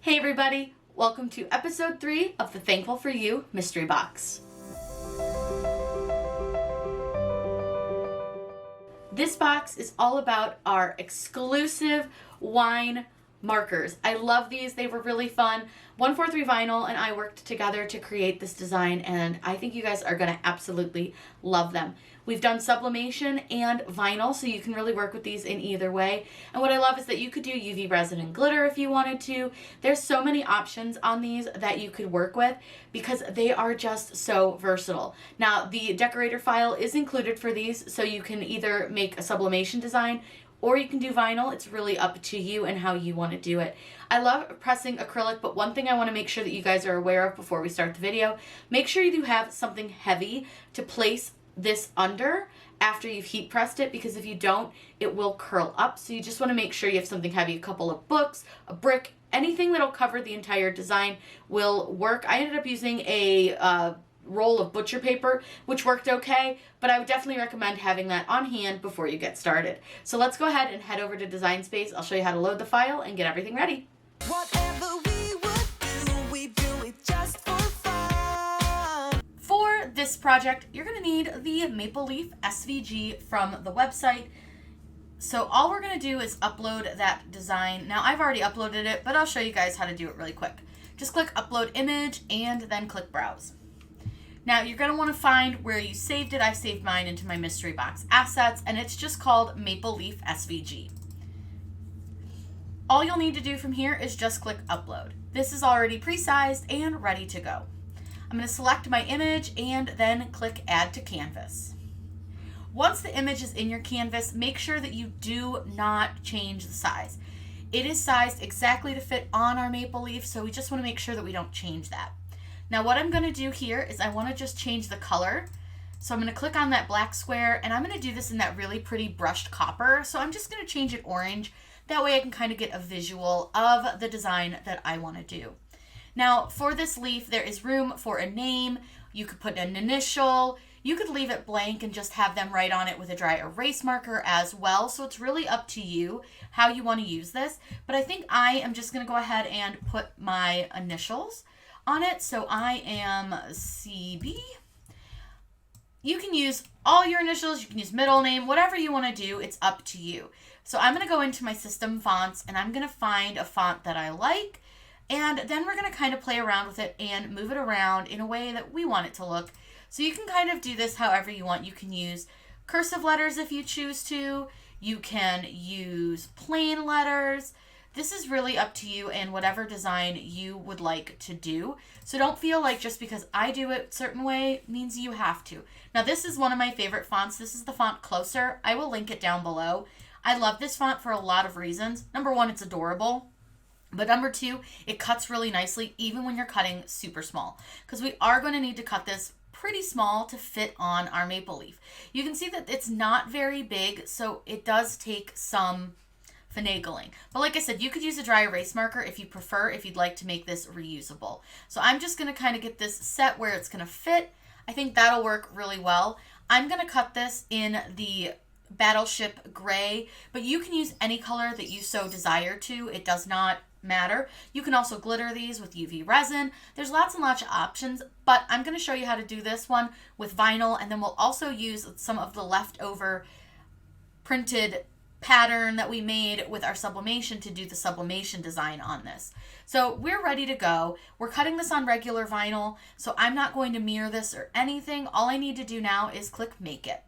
Hey everybody, welcome to episode 3 of the Thankful for You mystery box. This box is all about our exclusive wine markers. I love these. They were really fun. 143 Vinyl and I worked together to create this design, and I think you guys are going to absolutely love them. We've done sublimation and vinyl, so you can really work with these in either way. And what I love is that you could do UV resin and glitter if you wanted to. There's so many options on these that you could work with because they are just so versatile. Now, the decorator file is included for these, so you can either make a sublimation design or you can do vinyl. It's really up to you and how you want to do it. I love pressing acrylic, but one thing I want to make sure that you guys are aware of before we start the video, make sure you do have something heavy to place this under after you've heat pressed it, because if you don't, it will curl up. So you just want to make sure you have something heavy. A couple of books, a brick, anything that'll cover the entire design will work. I ended up using a roll of butcher paper, which worked okay, but I would definitely recommend having that on hand before you get started. So let's go ahead and head over to Design Space. I'll show you how to load the file and get everything ready. Whatever we would do, we do it just for fun. For this project, you're going to need the Maple Leaf SVG from the website. So all we're going to do is upload that design. Now, I've already uploaded it, but I'll show you guys how to do it really quick. Just click Upload Image and then click Browse. Now, you're going to want to find where you saved it. I saved mine into my mystery box assets, and it's just called Maple Leaf SVG. All you'll need to do from here is just click Upload. This is already pre-sized and ready to go. I'm going to select my image and then click Add to Canvas. Once the image is in your canvas, make sure that you do not change the size. It is sized exactly to fit on our maple leaf, so we just want to make sure that we don't change that. Now what I'm going to do here is I want to just change the color. So I'm going to click on that black square, and I'm going to do this in that really pretty brushed copper. So I'm just going to change it orange. That way I can kind of get a visual of the design that I want to do. Now for this leaf, there is room for a name. You could put an initial. You could leave it blank and just have them write on it with a dry erase marker as well. So it's really up to you how you want to use this. But I think I am just going to go ahead and put my initials on it. So I am CB. You can use all your initials, you can use middle name, whatever you want to do, it's up to you. So I'm going to go into my system fonts and I'm going to find a font that I like, and then we're going to kind of play around with it and move it around in a way that we want it to look. So you can kind of do this however you want. You can use cursive letters if you choose to. You can use plain letters. This is really up to you and whatever design you would like to do. So don't feel like just because I do it a certain way means you have to. Now this is one of my favorite fonts. This is the font Closer. I will link it down below. I love this font for a lot of reasons. Number one, it's adorable. But number two, it cuts really nicely even when you're cutting super small. Because we are going to need to cut this pretty small to fit on our maple leaf. You can see that it's not very big, so it does take some finagling. But like I said, you could use a dry erase marker if you prefer, if you'd like to make this reusable. So I'm just going to kind of get this set where it's going to fit. I think that'll work really well. I'm going to cut this in the Battleship Gray, but you can use any color that you so desire to. It does not matter. You can also glitter these with UV resin. There's lots and lots of options, but I'm going to show you how to do this one with vinyl, and then we'll also use some of the leftover printed pattern that we made with our sublimation to do the sublimation design on this. So we're ready to go. We're cutting this on regular vinyl, so I'm not going to mirror this or anything. All I need to do now is click Make It.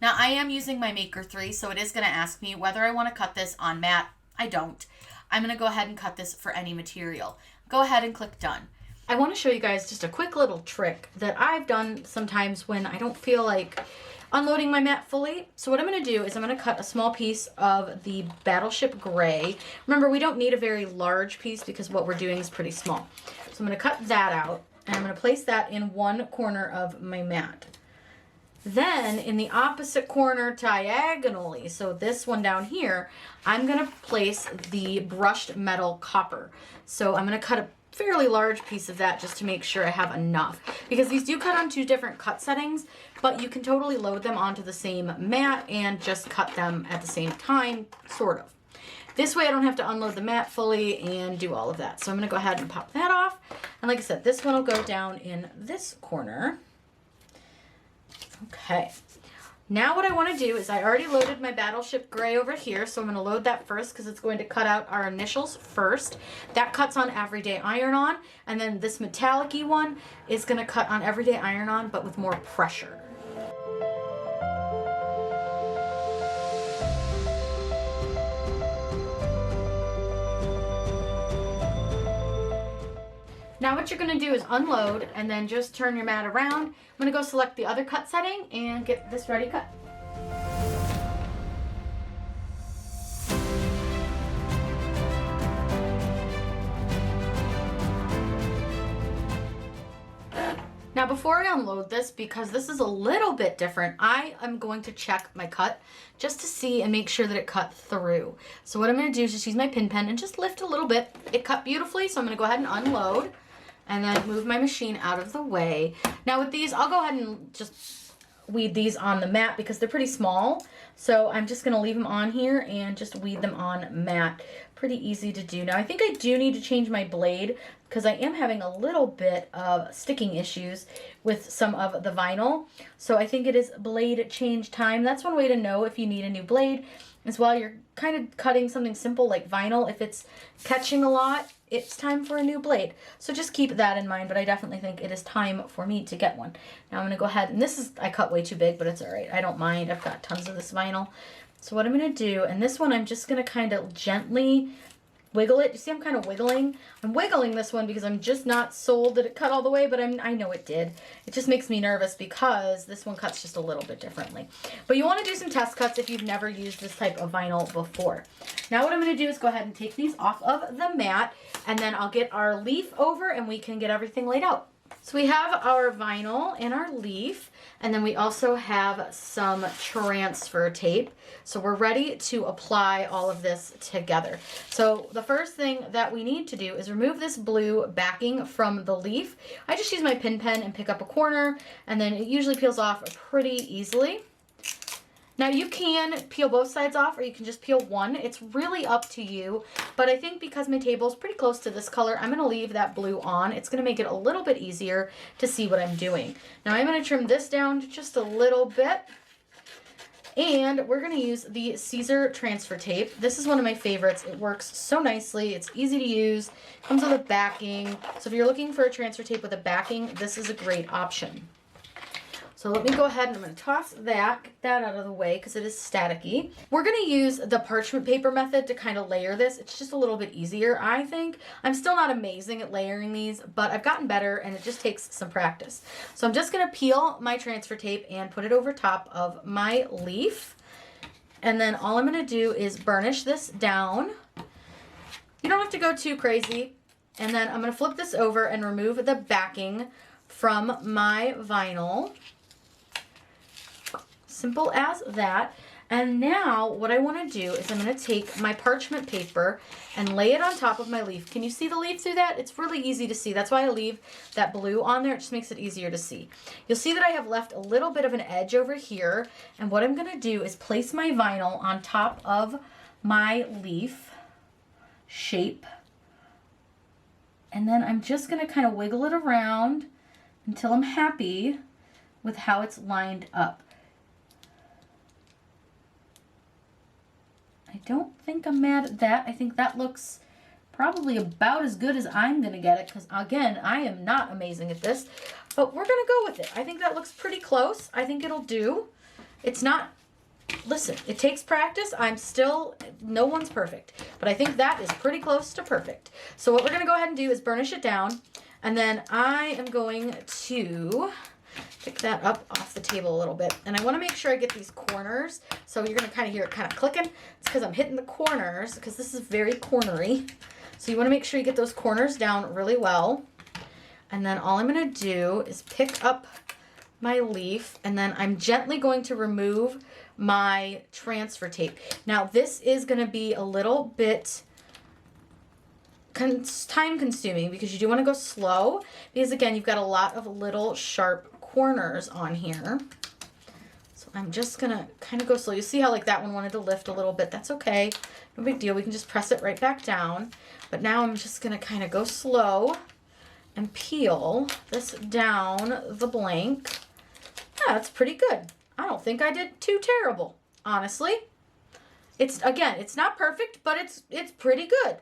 Now I am using my Maker 3, so it is going to ask me whether I want to cut this on matte. I don't. I'm going to go ahead and cut this for any material. Go ahead and click Done. I want to show you guys just a quick little trick that I've done sometimes when I don't feel like unloading my mat fully. So what I'm going to do is I'm going to cut a small piece of the Battleship Gray. Remember, we don't need a very large piece because what we're doing is pretty small. So I'm going to cut that out, and I'm going to place that in one corner of my mat. Then in the opposite corner diagonally, so this one down here, I'm going to place the brushed metal copper. So I'm going to cut a fairly large piece of that just to make sure I have enough, because these do cut on 2 different cut settings, but you can totally load them onto the same mat and just cut them at the same time, sort of. This way I don't have to unload the mat fully and do all of that. So I'm gonna go ahead and pop that off. And like I said, this one will go down in this corner. Okay. Now what I want to do is I already loaded my Battleship Gray over here, so I'm going to load that first because it's going to cut out our initials first. That cuts on Everyday Iron-On, and then this metallic-y one is going to cut on Everyday Iron-On, but with more pressure. Now what you're going to do is unload and then just turn your mat around. I'm going to go select the other cut setting and get this ready cut. Now before I unload this, because this is a little bit different, I am going to check my cut just to see and make sure that it cut through. So what I'm going to do is just use my pin pen and just lift a little bit. It cut beautifully, so I'm going to go ahead and unload and then move my machine out of the way. Now with these, I'll go ahead and just weed these on the mat because they're pretty small. So I'm just gonna leave them on here and just weed them on mat. Pretty easy to do. Now I think I do need to change my blade because I am having a little bit of sticking issues with some of the vinyl. So I think it is blade change time. That's one way to know if you need a new blade, is while you're kind of cutting something simple like vinyl, if it's catching a lot, it's time for a new blade. So just keep that in mind, but I definitely think it is time for me to get one. Now I'm gonna go ahead, and this is, I cut way too big, but it's all right. I don't mind, I've got tons of this vinyl. So what I'm gonna do, and this one I'm just gonna kind of gently wiggle it. You see I'm kind of wiggling? I'm wiggling this one because I'm just not sold that it cut all the way, but I know it did. It just makes me nervous because this one cuts just a little bit differently. But you want to do some test cuts if you've never used this type of vinyl before. Now what I'm going to do is go ahead and take these off of the mat, and then I'll get our leaf over and we can get everything laid out. So we have our vinyl and our leaf, and then we also have some transfer tape. So we're ready to apply all of this together. So the first thing that we need to do is remove this blue backing from the leaf. I just use my pin pen and pick up a corner, and then it usually peels off pretty easily. Now you can peel both sides off, or you can just peel one. It's really up to you, but I think because my table is pretty close to this color, I'm gonna leave that blue on. It's gonna make it a little bit easier to see what I'm doing. Now I'm gonna trim this down just a little bit, and we're gonna use the Caesar transfer tape. This is one of my favorites. It works so nicely. It's easy to use, comes with a backing. So if you're looking for a transfer tape with a backing, this is a great option. So let me go ahead and I'm going to toss that, get that out of the way because it is staticky. We're going to use the parchment paper method to kind of layer this. It's just a little bit easier, I think. I'm still not amazing at layering these, but I've gotten better and it just takes some practice. So I'm just going to peel my transfer tape and put it over top of my leaf. And then all I'm going to do is burnish this down. You don't have to go too crazy. And then I'm going to flip this over and remove the backing from my vinyl. Simple as that. And now what I want to do is I'm going to take my parchment paper and lay it on top of my leaf. Can you see the leaf through that? It's really easy to see. That's why I leave that blue on there. It just makes it easier to see. You'll see that I have left a little bit of an edge over here. And what I'm going to do is place my vinyl on top of my leaf shape. And then I'm just going to kind of wiggle it around until I'm happy with how it's lined up. I don't think I'm mad at that. I think that looks probably about as good as I'm going to get it because, again, I am not amazing at this. But we're going to go with it. I think that looks pretty close. I think it'll do. It's not... Listen, it takes practice. I'm still... No one's perfect. But I think that is pretty close to perfect. So what we're going to go ahead and do is burnish it down. And then I am going to pick that up off the table a little bit. And I want to make sure I get these corners. So you're going to kind of hear it kind of clicking. It's because I'm hitting the corners because this is very cornery. So you want to make sure you get those corners down really well. And then all I'm going to do is pick up my leaf. And then I'm gently going to remove my transfer tape. Now this is going to be a little bit time consuming because you do want to go slow because again you've got a lot of little sharp corners on here. So I'm just gonna kind of go slow. You see how like that one wanted to lift a little bit. That's okay. No big deal. We can just press it right back down. But now I'm just gonna kind of go slow and peel this down the blank. Yeah, that's pretty good. I don't think I did too terrible, honestly. It's not perfect, but it's pretty good.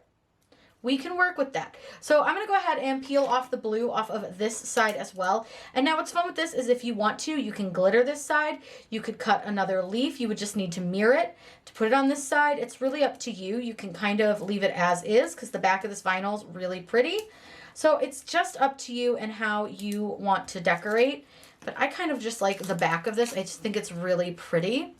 We can work with that. So I'm going to go ahead and peel off the blue off of this side as well. And now what's fun with this is if you want to, you can glitter this side. You could cut another leaf. You would just need to mirror it to put it on this side. It's really up to you. You can kind of leave it as is because the back of this vinyl is really pretty. So it's just up to you and how you want to decorate. But I kind of just like the back of this. I just think it's really pretty.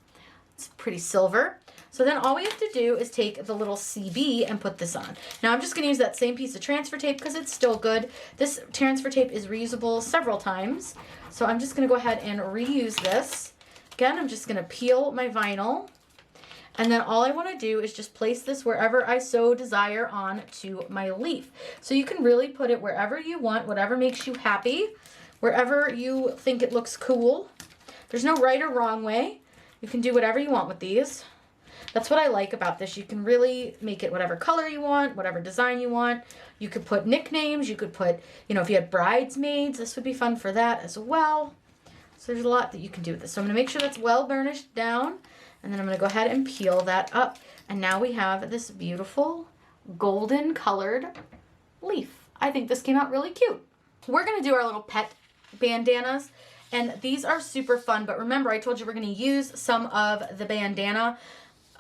It's pretty silver. So then all we have to do is take the little CB and put this on. Now I'm just going to use that same piece of transfer tape because it's still good. This transfer tape is reusable several times. So I'm just going to go ahead and reuse this. Again, I'm just going to peel my vinyl. And then all I want to do is just place this wherever I so desire onto my leaf. So you can really put it wherever you want, whatever makes you happy, wherever you think it looks cool. There's no right or wrong way. You can do whatever you want with these. That's what I like about this. You can really make it whatever color you want, whatever design you want. You could put nicknames. You could put, if you had bridesmaids, this would be fun for that as well. So there's a lot that you can do with this. So I'm going to make sure that's well burnished down. And then I'm going to go ahead and peel that up. And now we have this beautiful golden colored leaf. I think this came out really cute. We're going to do our little pet bandanas. And these are super fun. But remember, I told you we're going to use some of the bandana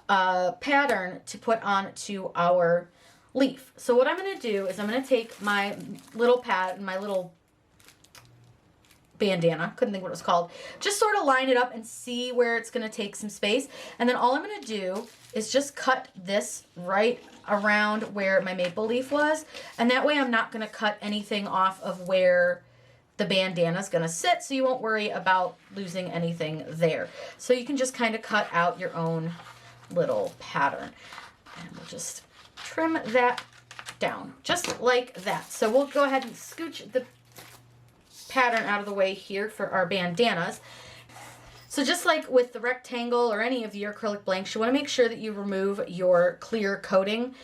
pattern to put onto our leaf. So what I'm going to do is I'm going to take my little my little bandana, couldn't think what it was called, just sort of line it up and see where it's going to take some space. And then all I'm going to do is just cut this right around where my maple leaf was. And that way I'm not going to cut anything off of where the bandana is going to sit, so you won't worry about losing anything there. So you can just kind of cut out your own little pattern. And we'll just trim that down, just like that. So we'll go ahead and scooch the pattern out of the way here for our bandanas. So just like with the rectangle or any of your acrylic blanks, you want to make sure that you remove your clear coating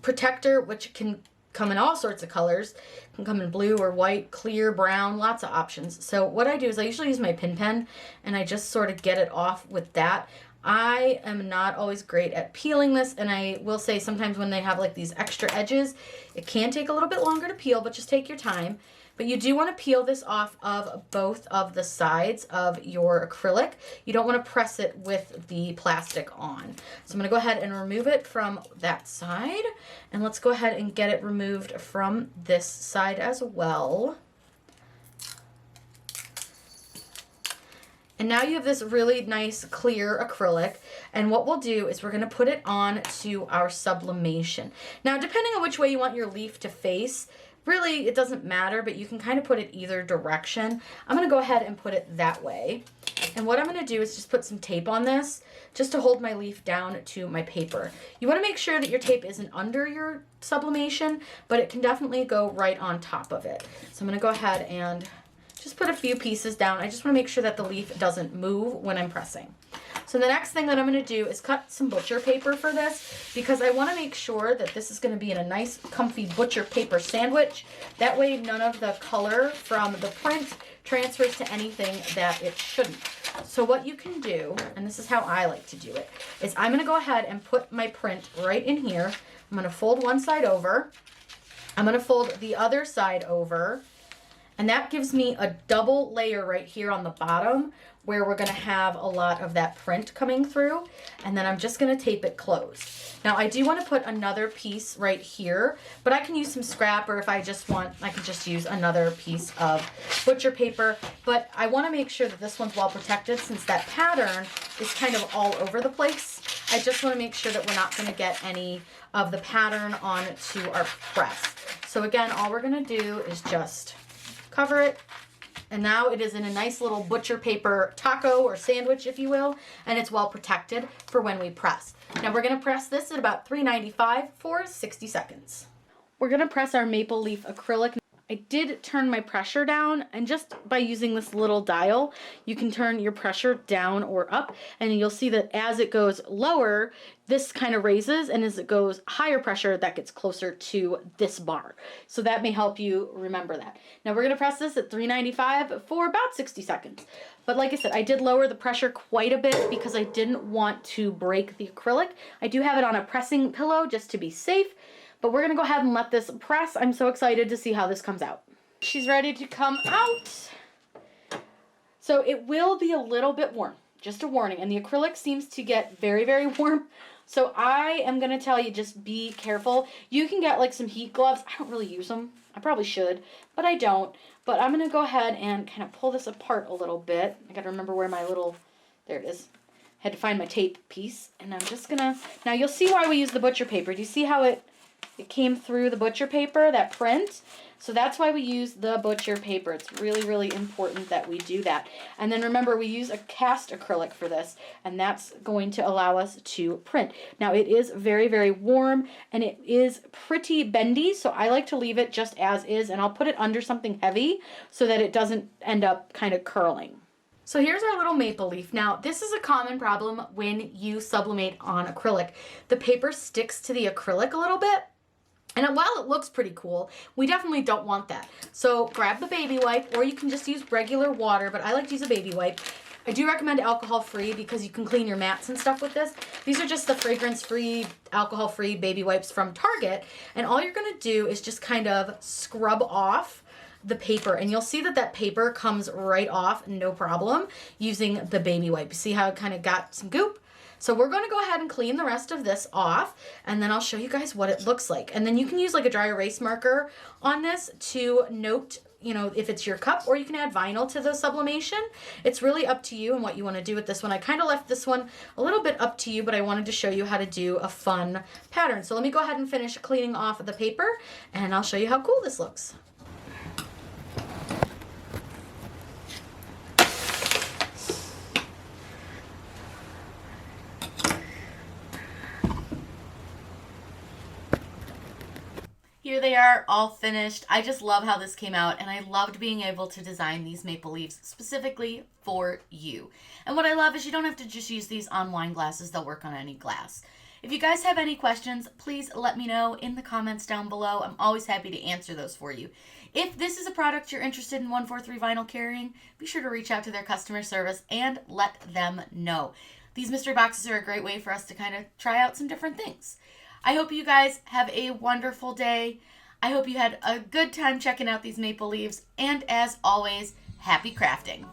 protector, which can come in all sorts of colors. It can come in blue or white, clear, brown, lots of options. So what I do is I usually use my pin pen and I just sort of get it off with that. I am not always great at peeling this, and I will say sometimes when they have like these extra edges, it can take a little bit longer to peel, but just take your time. But you do want to peel this off of both of the sides of your acrylic. You don't want to press it with the plastic on. So I'm going to go ahead and remove it from that side, and let's go ahead and get it removed from this side as well. And now you have this really nice clear acrylic, and what we'll do is we're going to put it on to our sublimation. Now, depending on which way you want your leaf to face, really it doesn't matter, but you can kind of put it either direction. I'm going to go ahead and put it that way. And what I'm going to do is just put some tape on this just to hold my leaf down to my paper. You want to make sure that your tape isn't under your sublimation, but it can definitely go right on top of it. So I'm going to go ahead and just put a few pieces down. I just want to make sure that the leaf doesn't move when I'm pressing. So the next thing that I'm going to do is cut some butcher paper for this, because I want to make sure that this is going to be in a nice comfy butcher paper sandwich. That way none of the color from the print transfers to anything that it shouldn't. So what you can do, and this is how I like to do it, is I'm going to go ahead and put my print right in here. I'm going to fold one side over. I'm going to fold the other side over. And that gives me a double layer right here on the bottom where we're going to have a lot of that print coming through. And then I'm just going to tape it closed. Now I do want to put another piece right here, but I can use some scrap, or if I just want, I can just use another piece of butcher paper. But I want to make sure that this one's well protected since that pattern is kind of all over the place. I just want to make sure that we're not going to get any of the pattern onto our press. So again, all we're going to do is just cover it, and now it is in a nice little butcher paper taco or sandwich, if you will, and it's well protected for when we press. Now we're going to press this at about 395 for 60 seconds. We're going to press our maple leaf acrylic. I did turn my pressure down, and just by using this little dial, you can turn your pressure down or up, and you'll see that as it goes lower, this kind of raises, and as it goes higher pressure, that gets closer to this bar. So that may help you remember that. Now we're gonna press this at 395 for about 60 seconds. But like I said, I did lower the pressure quite a bit because I didn't want to break the acrylic. I do have it on a pressing pillow just to be safe. But we're gonna go ahead and let this press. I'm so excited to see how this comes out. She's ready to come out. So it will be a little bit warm, just a warning. And the acrylic seems to get very, very warm. So I am gonna tell you, just be careful. You can get like some heat gloves. I don't really use them. I probably should, but I don't. But I'm gonna go ahead and kind of pull this apart a little bit. I gotta remember where my little, there it is. Had to find my tape piece. And I'm just gonna, now you'll see why we use the butcher paper. Do you see how it came through the butcher paper, that print? So that's why we use the butcher paper. It's really, really important that we do that. And then remember, we use a cast acrylic for this, and that's going to allow us to print. Now it is very, very warm, and it is pretty bendy, so I like to leave it just as is, and I'll put it under something heavy so that it doesn't end up kind of curling. So here's our little maple leaf. Now, this is a common problem when you sublimate on acrylic. The paper sticks to the acrylic a little bit. And while it looks pretty cool, we definitely don't want that. So grab the baby wipe, or you can just use regular water, but I like to use a baby wipe. I do recommend alcohol-free because you can clean your mats and stuff with this. These are just the fragrance-free, alcohol-free baby wipes from Target. And all you're gonna do is just kind of scrub off the paper, and you'll see that that paper comes right off, no problem, using the baby wipe. You see how it kind of got some goop? So we're going to go ahead and clean the rest of this off, and then I'll show you guys what it looks like. And then you can use like a dry erase marker on this to note, you know, if it's your cup, or you can add vinyl to the sublimation. It's really up to you and what you want to do with this one. I kind of left this one a little bit up to you, but I wanted to show you how to do a fun pattern. So let me go ahead and finish cleaning off the paper, and I'll show you how cool this looks. Here they are, all finished. I just love how this came out, and I loved being able to design these maple leaves specifically for you. And what I love is you don't have to just use these on wine glasses. They'll work on any glass. If you guys have any questions, please let me know in the comments down below. I'm always happy to answer those for you. If this is a product you're interested in 143 vinyl carrying, be sure to reach out to their customer service and let them know. These mystery boxes are a great way for us to kind of try out some different things. I hope you guys have a wonderful day. I hope you had a good time checking out these maple leaves. And as always, happy crafting.